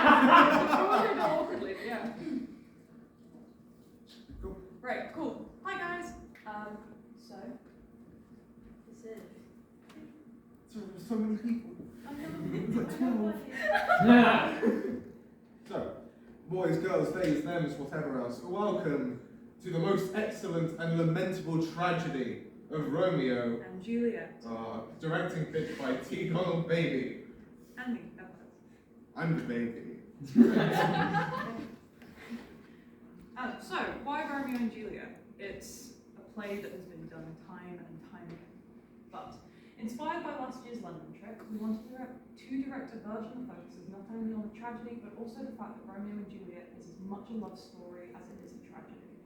awkwardly, but yeah. Cool. Right, cool. Hi guys. So this is. There's so many people. There's like 12. So, boys, girls, theys, thems, whatever else, welcome to the most excellent and lamentable tragedy of Romeo and Juliet. Directing pitch by T. Donald Baby. And me. I'm the baby. So, why Romeo and Juliet? It's a play that has been done time and time again. But, inspired by last year's London trip, we wanted to direct a version that focuses not only on the tragedy, but also the fact that Romeo and Juliet is as much a love story as it is a tragedy.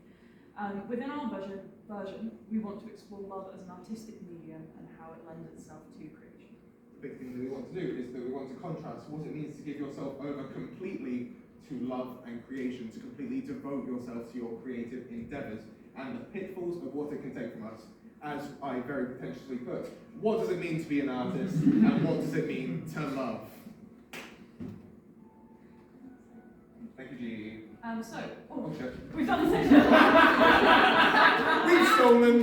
Within our version, we want to explore love as an artistic medium and how it lends itself to creation. The big thing that we want to do is that we want to contrast what it means to give yourself over completely to love and creation, to completely devote yourself to your creative endeavours, and the pitfalls of what it can take from us. As I very potentially put, what does it mean to be an artist, and what does it mean to love? Thank you, G. Oh shit. We've done the same. We've stolen!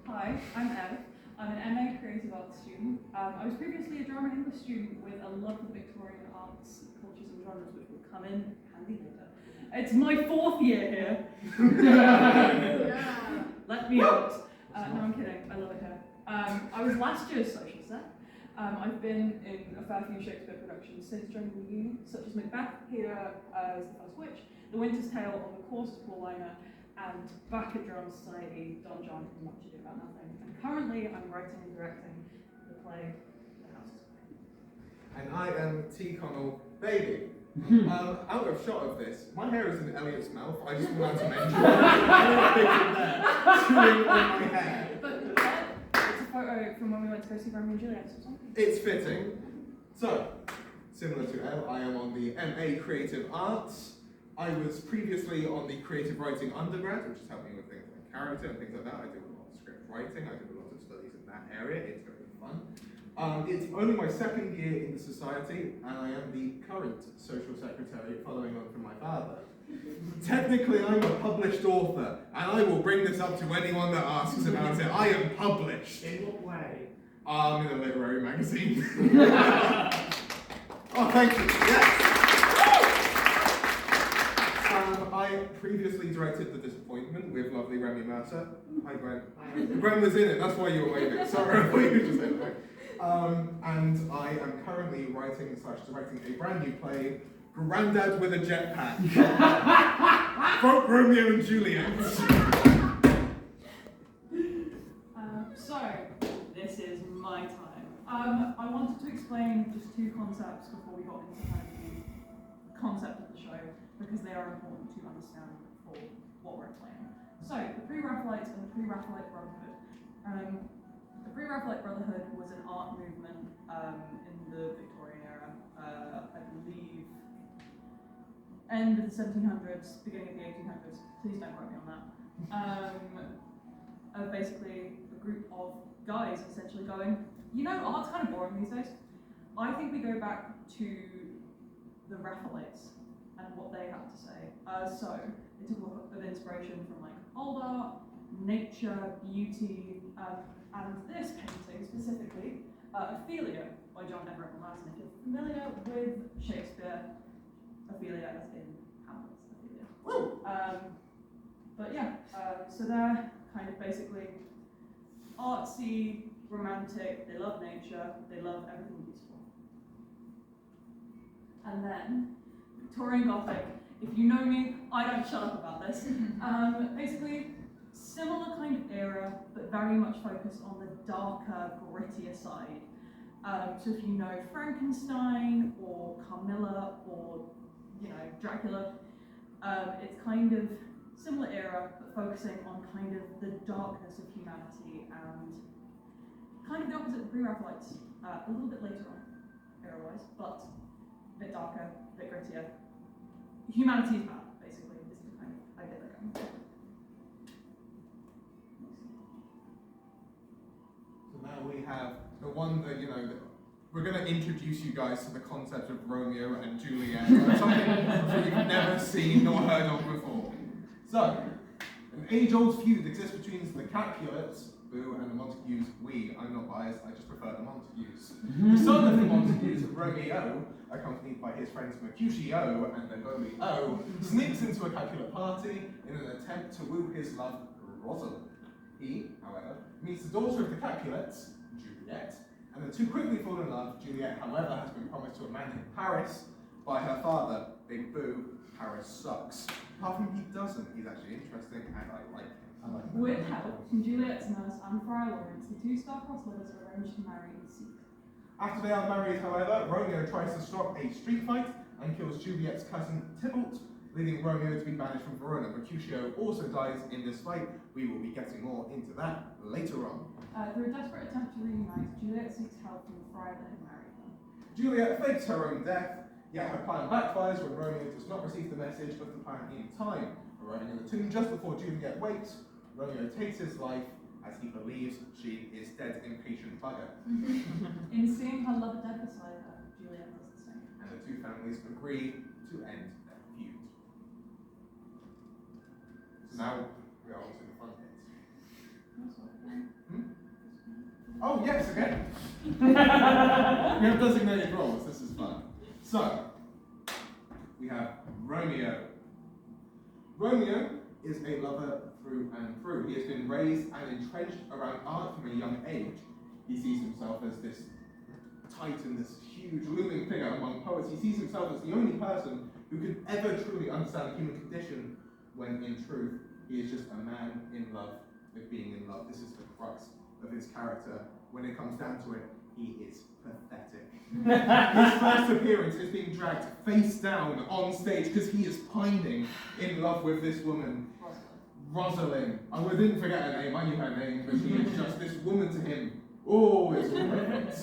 Hi, I'm Ev. I'm an MA Creative Arts student. I was previously a drama English student with a love of Victorian arts, cultures and genres, which will come in handy later. It's my 4th year here. Let me out. No, I'm kidding. I love it here. I was last year's social set. I've been in a fair few Shakespeare productions since joining the uni, such as Macbeth, here as the First Witch, The Winter's Tale, On the Course to Paulina, and back at Drama Society, Don John from Much Ado About Nothing. And currently, I'm writing and directing the play The House is Mine. And I am T. Connell Baby. Out of shot of this, my hair is in Elliot's mouth. I just wanted to mention Elliot Bigton there, chewing on my hair. But it's a photo from when we went to go see Romeo and Juliet or something. It's fitting. So, similar to Elle, I am on the MA Creative Arts. I was previously on the Creative Writing undergrad, which has helped me with things like character and things like that. I did a lot of script writing. I did a lot of studies in that area. It's very fun. It's only my 2nd year in the society, and I am the current social secretary, following on from my father. Technically, I'm a published author, and I will bring this up to anyone that asks about it. I am published. In what way? In a literary magazine. Oh, thank you. Yes. I previously directed The Disappointment with lovely Remy Mercer. Hi, Gwen. Gwen was in it. That's why you were waving. Sorry, I thought you just said it. And I am currently writing/directing a brand new play, Grandad with a Jetpack. Quote Romeo and Juliet. So, this is my time. I wanted to explain just 2 concepts before we got into kind of the concept of the show, because they are important to understand for what we're explaining. So, the Pre-Raphaelites and the Pre-Raphaelite Brotherhood. The Pre-Raphaelite Brotherhood was an art movement in the Victorian era, I believe, end of the 1700s, beginning of the 1800s. Please don't quote me on that. Basically, a group of guys essentially going, you know, art's kind of boring these days. I think we go back to the Raphaelites and what they had to say. So, they took a lot of inspiration from like old art, nature, beauty, and this painting specifically, Ophelia by John Everett Larson. If you're familiar with Shakespeare, Ophelia as in Hamlet's Ophelia. But yeah, so they're kind of basically artsy, romantic, they love nature, they love everything beautiful. And then, Victorian Gothic, if you know me, I don't shut up about this. Basically, similar kind of era, but very much focused on the darker, grittier side. So if you know Frankenstein, or Carmilla, or, you know, Dracula, it's kind of similar era, but focusing on kind of the darkness of humanity and kind of the opposite of the Pre-Raphaelites, a little bit later on, era-wise, but a bit darker, a bit grittier. Humanity is bad, basically, is the kind of idea they're going for. So now we have the one that, you know, we're going to introduce you guys to the concept of Romeo and Juliet, something that you've never seen or heard of before. So, an age-old feud exists between the Capulets, boo, and the Montagues, we. I'm not biased, I just prefer the Montagues. The son of the Montagues, Romeo, accompanied by his friends Mercutio and Benvolio, sneaks into a Capulet party in an attempt to woo his love, Rosalind. He, however, meets the daughter of the Capulets, Juliet, and the two quickly fall in love. Juliet, however, has been promised to a man in Paris by her father. Big boo, Paris sucks. Apart from he doesn't, he's actually interesting and I like him. With help from Juliet's nurse and Friar Lawrence, the two star-crossed lovers are arranged to marry in secret. After they are married, however, Romeo tries to stop a street fight and kills Juliet's cousin Tybalt, leading Romeo to be banished from Verona. Mercutio also dies in this fight. We will be getting more into that later on. Through a desperate attempt to reunite, Juliet seeks help from the friar that had married them. Juliet fakes her own death, yet her plan backfires when Romeo does not receive the message of the plan in time. Arriving in the tomb just before Juliet wakes, Romeo takes his life as he believes she is dead, impatient bugger. In seeing her lover dead beside her, Juliet does the same. And the two families agree to end their feud. So now we are on to the fun bits. Oh yes, again. We have designated roles. This is fun. So we have Romeo. Romeo is a lover through and through. He has been raised and entrenched around art from a young age. He sees himself as this titan, this huge looming figure among poets. He sees himself as the only person who could ever truly understand the human condition, when in truth he is just a man in love with being in love. This is the crux of his character. When it comes down to it, he is pathetic. His first appearance is being dragged face down on stage because he is pining in love with this woman, Rosalind. I didn't forget her name, I knew her name, but she is just this woman to him. Oh, it's all perfect.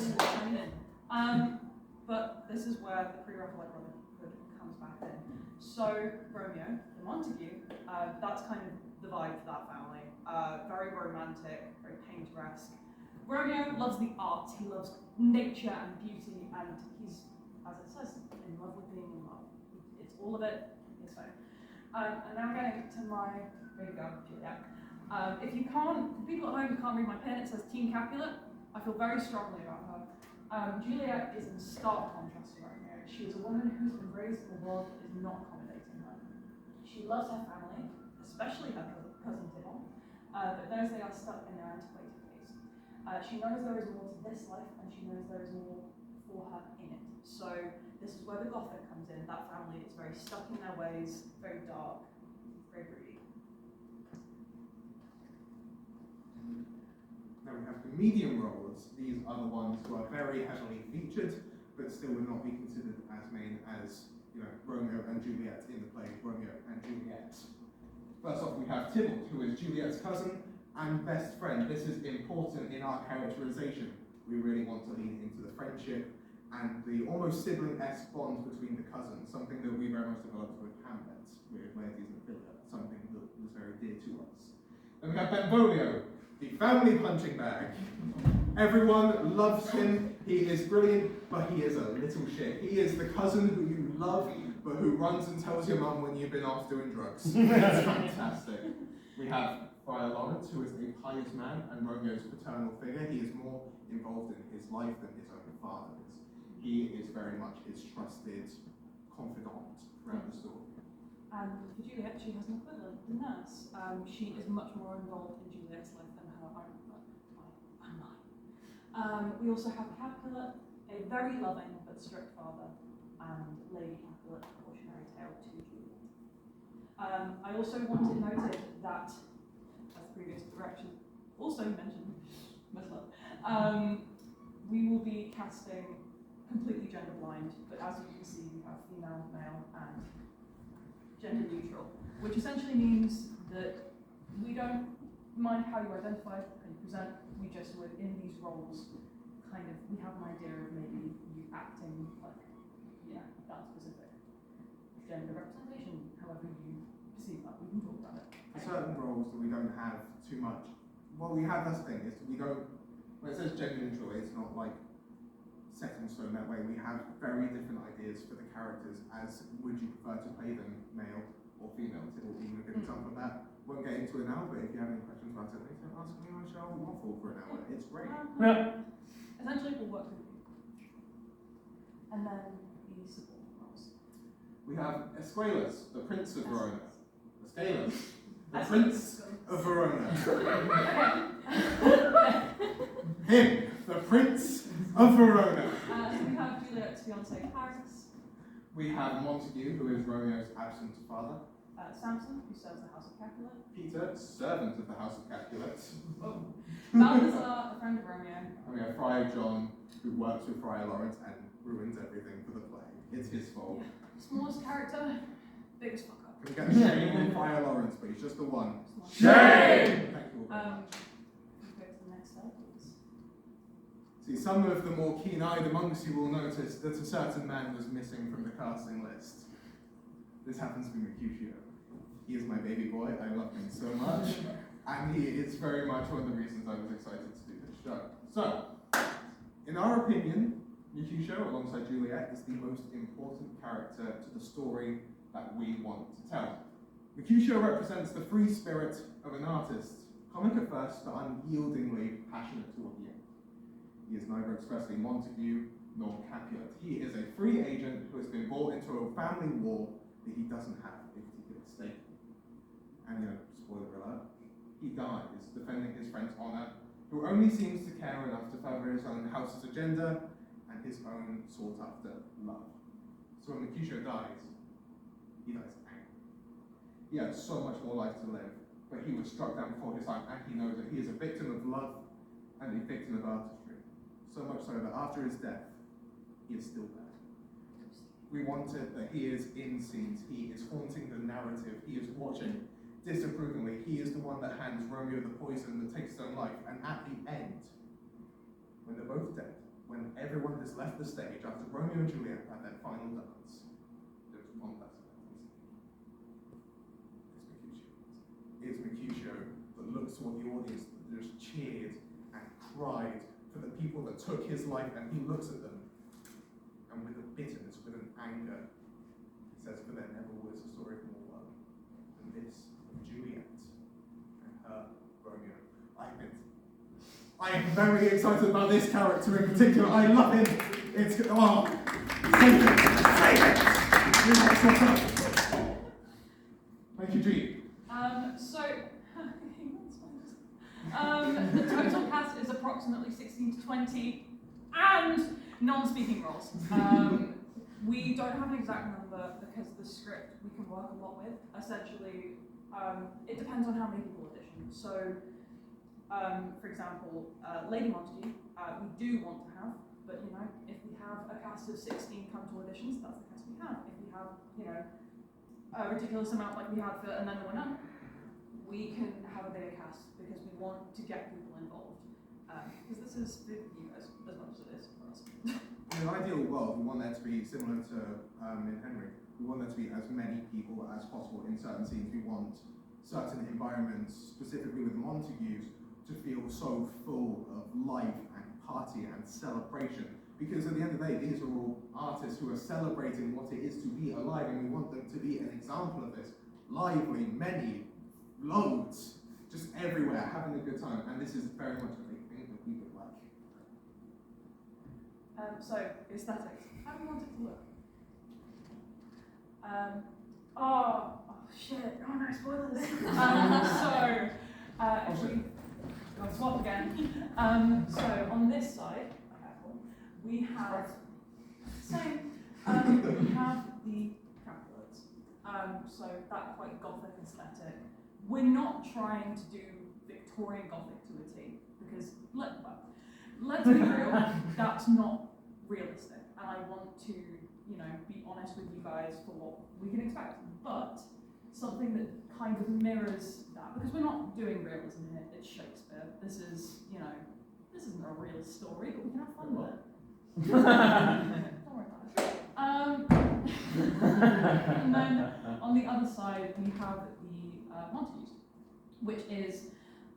But this is where the pre-Raphaelite brotherhood comes back in. So, Romeo, the Montague, that's kind of the vibe for that family. Very romantic, very painteresque. Romeo loves the arts, he loves nature and beauty, and he's, as it says, in love with being in love. It's all of it, it's fine. And now getting to my baby girl, Juliet. If you can't, for people at home who can't read my pen, it says Team Capulet. I feel very strongly about her. Juliet is in stark contrast to Romeo. She is a woman who's been raised in a world that is not accommodating her. She loves her family, especially her cousin Tybalt, but knows they are stuck in their antiquated ways. She knows there is more to this life, and she knows there is more for her in it. So this is where the Gothic comes in. That family is very stuck in their ways, very dark, very broody. Now we have the medium roles. These are the ones who are very heavily featured, but still would not be considered as main as, Romeo and Juliet in the play Romeo and Juliet. First off, we have Tybalt, who is Juliet's cousin and best friend. This is important in our characterization. We really want to lean into the friendship and the almost sibling-esque bond between the cousins, something that we very much developed with Hamlet, with Laertes and Philip, something that was very dear to us. Then we have Benvolio, the family punching bag. Everyone loves him, he is brilliant, but he is a little shit. He is the cousin who you love, but who runs and tells your mum when you've been off doing drugs. It's fantastic. We have Friar Lawrence, who is a pious man and Romeo's paternal figure. He is more involved in his life than his own father is. He is very much his trusted confidant throughout the story. And for Juliet, she has an equivalent, the nurse. She is much more involved in Juliet's life than her own, and mine. We also have Capulet, a very loving but strict father, and Lady Capulet, a cautionary tale to Juliet. I also wanted noted that, as the previous direction also mentioned, we will be casting completely gender blind, but as you can see, we have female, male, and gender neutral, which essentially means that we don't mind how you identify, how you present, we just would, in these roles, we have an idea of maybe you acting like, that specific gender representation, however you perceive that, we can talk about it. Certain roles that we don't have too much, well we have this thing, is we don't, when it says gender neutral, it's not like set in stone that way. We have very different ideas for the characters as would you prefer to play them male or female. So we'll give a good example of that. Won't get into it now, but if you have any questions about it later, ask me on Shell Waffle for an hour. It's great. Essentially, we'll work with you. And then the support roles. We have Esquelas, the Prince of Verona. Esquelas, the Esquelas. Prince of Verona. Okay. Him, the Prince of Verona. So we have Juliet's fiance, Paris. We have Montague, who is Romeo's absent father. Samson, who serves the House of Capulet. Peter, servant of the House of Capulet. Oh. Balthazar, a friend of Romeo. And we have Friar John, who works with Friar Lawrence and ruins everything for the play. It's his fault. Yeah. Smallest character, biggest fuck up. Can we get a shame on Friar Lawrence, please? Just the one. Shame! Thank you all very much. Can we go to the next slide, please? See, some of the more keen-eyed amongst you will notice that a certain man was missing from the casting list. This happens to be Mercutio. He is my baby boy. I love him so much. And he is very much one of the reasons I was excited to do this show. So, in our opinion, Mercutio, alongside Juliet, is the most important character to the story that we want to tell. Mercutio represents the free spirit of an artist, comic at first, but unyieldingly passionate toward the end. He is neither expressly Montague nor Capulet. He is a free agent who has been brought into a family war that he doesn't have a particular stake in. And spoiler alert, he dies defending his friend's honor, who only seems to care enough to further his own house's agenda and his own sought-after love. So when Mercutio dies, he dies angry. He had so much more life to live, but he was struck down before his time, and he knows that he is a victim of love and a victim of artistry. So much so that after his death, he is still there. We wanted that he is in scenes, he is haunting the narrative, he is watching disapprovingly, he is the one that hands Romeo the poison that takes his own life, and at the end, when they're both dead, when everyone has left the stage, after Romeo and Juliet have their final dance, there's one person left on stage. It's Mercutio that looks toward the audience, that just cheered and cried for the people that took his life, and he looks at them, and with a bitterness, with an anger, he says, "For there never was a story more love than this of Juliet and her Romeo." I am very excited about this character in particular. I love him. It's save it, save it. Thank you, G. The total cast is approximately 16 to 20, and non-speaking roles. We don't have an exact number because the script we can work a lot with. Essentially, it depends on how many people audition. So, for example, Lady Montague, we do want to have, but if we have a cast of 16 come to auditions, that's the cast we have. If we have, a ridiculous amount like we had for And Then There Were None, we can have a bigger cast because we want to get people involved. Because this is for you guys as much as it is for us. In an ideal world, we want there to be similar to in Henry. We want there to be as many people as possible in certain scenes. We want certain environments, specifically with Montagues, to feel so full of life and party and celebration. Because at the end of the day, these are all artists who are celebrating what it is to be alive, and we want them to be an example of this. Lively, many, loads, just everywhere, having a good time. And this is very much a big thing that we would like. So, aesthetics. How do you want it to look? Oh shit, oh no, spoilers. If we go swap again. So on this side, we have we have the Capulets. So that quite gothic aesthetic. We're not trying to do Victorian Gothic to a T, because let's be real, that's not realistic. And I want to, be honest with you guys for what we can expect. But something that kind of mirrors that, because we're not doing realism here, it's Shakespeare. This is, this isn't a real story, but we can have fun with it. Don't worry about it. And then on the other side, we have the Montagues, which is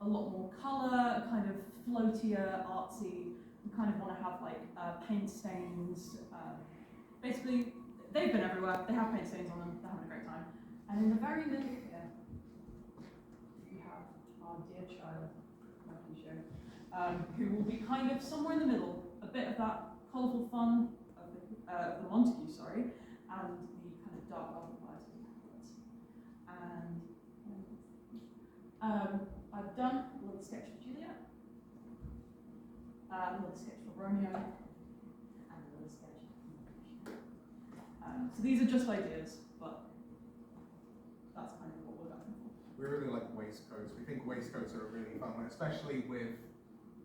a lot more colour, kind of floatier, artsy. kind of want to have like paint stains. Basically, they've been everywhere. They have paint stains on them. They're having a great time. And in the very middle here, we have our dear child, Mercutio, who will be kind of somewhere in the middle, a bit of that colourful fun of the Montague, sorry, and the kind of dark occupiers of the Capulets. And I've done a little sketch for Juliet, a little sketch for Romeo, and a little sketch for Mercutio. So these are just ideas, but that's kind of what we're going for. We really like waistcoats. We think waistcoats are a really fun one, especially with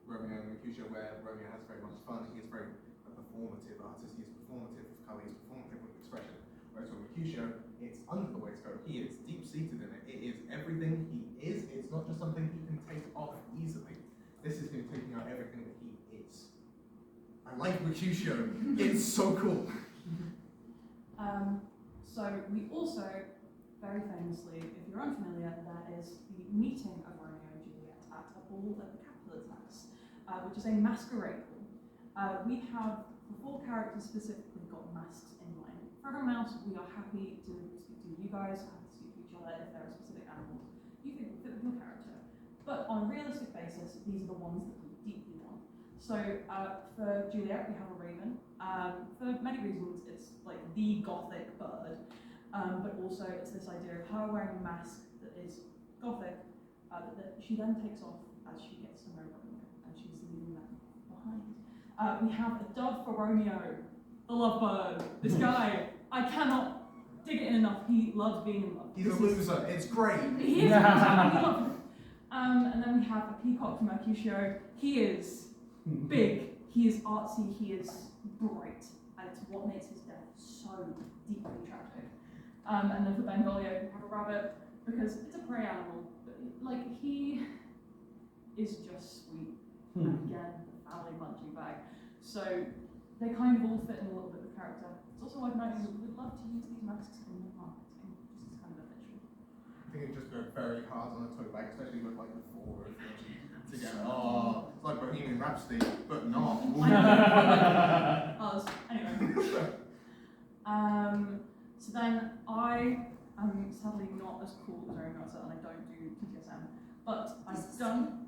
Romeo and Mercutio, where Romeo has very much fun. He is very a performative artist. He's performative with colour. He's performative with expression. Whereas with Mercutio, it's under the waistcoat. He is deep-seated in it. It is everything he is. It's not just something he can take off easily. This is him taking out everything that he is. I like Mercutio. It's so cool. So we also, very famously, if you're unfamiliar, that is the meeting of Romeo and Juliet at a ball at the Capulets' house, which is a masquerade ball. We have the 4 characters specifically got masks in mind. For everyone else, we are happy to speak to you guys, happy to speak to each other if there are specific animals you think will fit with your character. But on a realistic basis, these are the ones that we deeply want. So for Juliet, we have a raven. For many reasons, it's like the gothic bird, but also it's this idea of her wearing a mask that is gothic, that she then takes off as she gets to know Romeo, and she's leaving that behind. We have a dove for Romeo, the lovebird. This guy, I cannot dig it in enough. He loves being in love. He's a loser. It's great. He is a loser. We love him. And then we have a peacock for Mercutio. He is big, he is artsy, he is bright, and it's what makes his death so deeply tragic. And then for Benvolio, we have a rabbit, because it's a prey animal, but like he is just sweet. And again, the family munching bag. So they kind of all fit in a little bit of character. It's also worth noting that we would love to use these masks in the marketing, just as kind of official. I think it just go very hard on a tote bag, especially with like the 4 of them together. Oh, it's like Bohemian Rhapsody, but not. Anyway. So then I am sadly not as cool as Romeo and I don't do TTSM, but I've done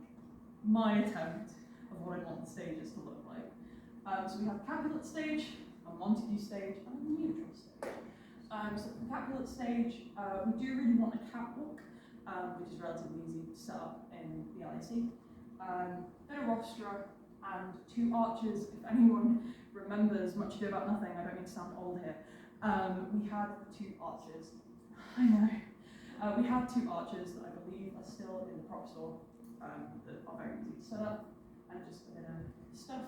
my attempt of what I want the stages to look like. So we have a Capulet stage, a Montague stage, and a neutral stage. So for the Capulet stage, we do really want a catwalk, which is relatively easy to set up in the LAC. Bit of rostra, and 2 archers. If anyone remembers Much Ado About Nothing, I don't mean to sound old here. We had 2 archers. I know. We had 2 archers that I believe are still in the prop store that are very easy to set up, and just a bit of stuff.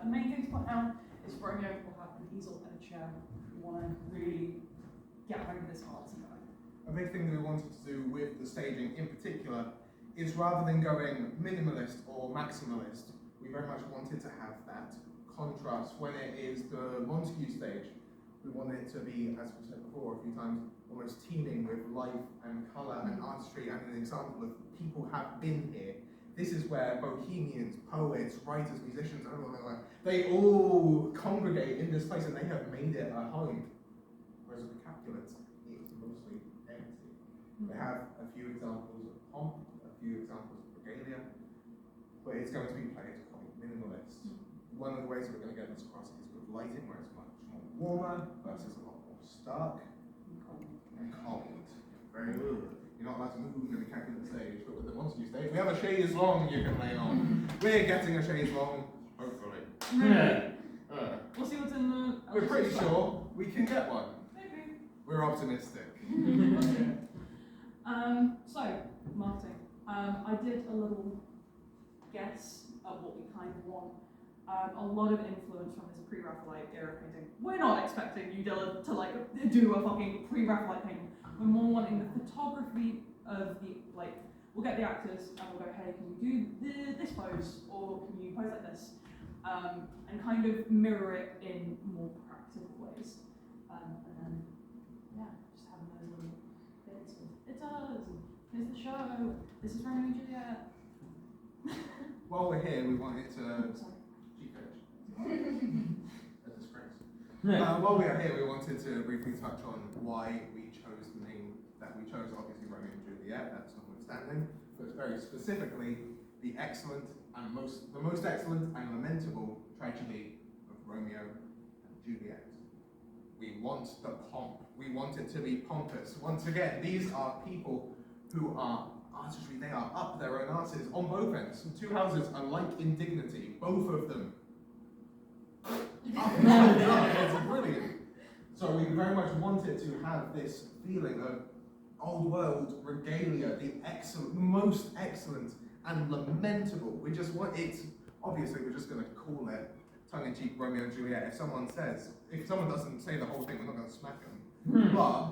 The main thing to point out is Romeo will have an easel and a chair. We want to really get over this artsy guy. A big thing that we wanted to do with the staging in particular is rather than going minimalist or maximalist, we very much wanted to have that contrast. When it is the Montague stage, we want it to be, as we said before a few times, almost teeming with life and colour and artistry, and an example of people have been here. This is where bohemians, poets, writers, musicians, everyone, they all congregate in this place and they have made it a home. Whereas with the Capulets, it's mostly empty. They have a few examples of pomp, a few examples of regalia, but it's going to be played quite minimalist. One of the ways we're going to get this across is with lighting, where it's much more warmer versus a lot more stark and cold. Very good. You're not allowed to move in the Capulet stage, but with the Montague stage, we have a chaise longue you can lay on. We're getting a chaise longue, hopefully. We'll see what's in the... We're pretty sure we can get one. Maybe. We're optimistic. So, marketing. I did a little guess at what we kind of want. A lot of influence from this pre-Raphaelite era painting. We're not expecting you, Dylan, to like do a fucking pre-Raphaelite painting. We're more wanting the photography of the, like, we'll get the actors and we'll go, hey, can you do this pose, or can you pose like this? And kind of mirror it in more practical ways. And then, yeah, just having those little bits of, it's us, and here's the show, this is Romeo and Juliet. While we're here, we wanted to... Sorry. A disgrace. While we are here, we wanted to briefly touch on why we chose the name that we chose. Obviously, Romeo and Juliet. That's notwithstanding, but very specifically, the most excellent and lamentable tragedy of Romeo and Juliet. We want the pomp. We want it to be pompous. Once again, these are people who are artistry. They are up their own arses on both ends. Two houses alike in dignity, both of them. It's brilliant. So we very much wanted to have this feeling of old world regalia, the excellent, most excellent and lamentable. We just want it. Obviously, we're just going to call it tongue-in-cheek Romeo and Juliet. If someone doesn't say the whole thing, we're not going to smack them. But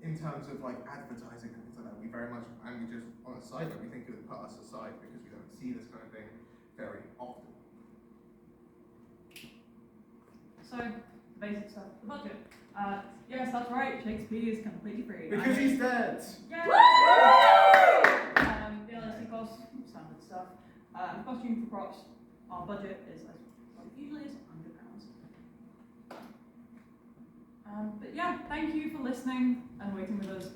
in terms of like advertising and things like that, we very much, and we just on a side note, we think it would put us aside because we don't see this kind of thing very often. So, the basic stuff, the budget. Yes, that's right, Shakespeare is completely free. Because he's dead! Yeah! The LSD costs, standard stuff. Costume for props, our budget is as what it usually is, £100. But yeah, thank you for listening and waiting with us.